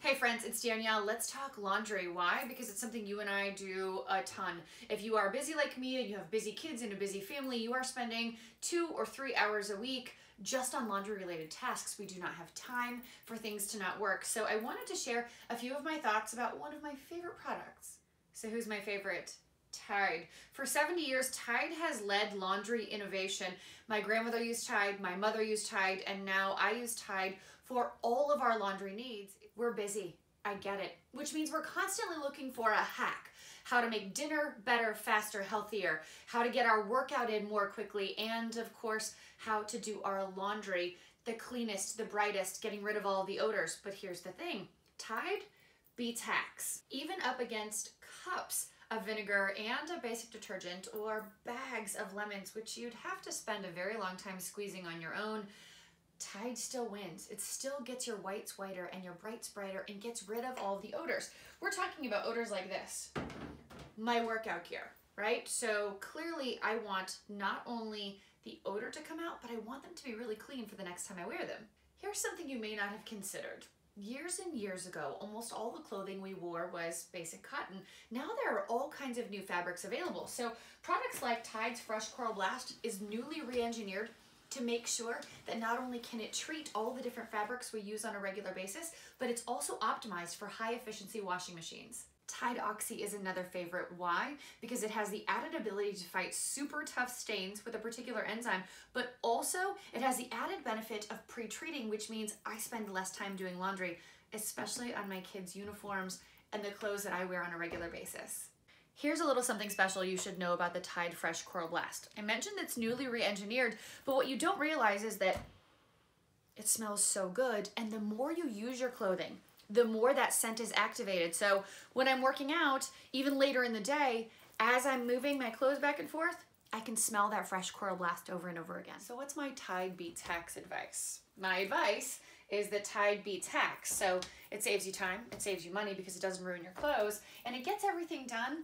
Hey friends, it's Danielle. Let's talk laundry. Why? Because it's something you and I do a ton. If you are busy like me and you have busy kids and a busy family, you are spending 2 or 3 hours a week just on laundry related tasks. We do not have time for things to not work. So I wanted to share a few of my thoughts about one of my favorite products. So who's my favorite? Tide. For 70 years, Tide has led laundry innovation. My grandmother used Tide, my mother used Tide, and now I use Tide for all of our laundry needs. We're busy, I get it, which means we're constantly looking for a hack. How to make dinner better, faster, healthier, how to get our workout in more quickly, and of course, how to do our laundry the cleanest, the brightest, getting rid of all the odors. But here's the thing, Tide beats hacks, even up against cups of vinegar and a basic detergent or bags of lemons, which you'd have to spend a very long time squeezing on your own. Tide still wins. It still gets your whites whiter and your brights brighter and gets rid of all of the odors. We're talking about odors like this, my workout gear, right? So clearly I want not only the odor to come out, but I want them to be really clean for the next time I wear them. Here's something you may not have considered. Years and years ago, almost all the clothing we wore was basic cotton. Now there are all kinds of new fabrics available. So products like Tide's Fresh Coral Blast is newly re-engineered to make sure that not only can it treat all the different fabrics we use on a regular basis, but it's also optimized for high efficiency washing machines. Tide Oxy is another favorite. Why? Because it has the added ability to fight super tough stains with a particular enzyme, but also it has the added benefit of pre-treating, which means I spend less time doing laundry, especially on my kids' uniforms and the clothes that I wear on a regular basis. Here's a little something special you should know about the Tide Fresh Coral Blast. I mentioned it's newly re-engineered, but what you don't realize is that it smells so good, and the more you use your clothing, the more that scent is activated. So when I'm working out, even later in the day, as I'm moving my clothes back and forth, I can smell that Fresh Coral Blast over and over again. So what's my Tide Beats Hacks advice? My advice is that Tide beats hacks. So it saves you time, it saves you money because it doesn't ruin your clothes, and it gets everything done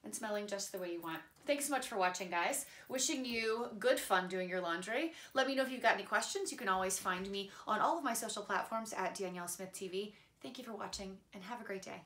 and smelling just the way you want. Thanks so much for watching, guys. Wishing you good fun doing your laundry. Let me know if you've got any questions. You can always find me on all of my social platforms at Danielle Smith TV. Thank you for watching and have a great day.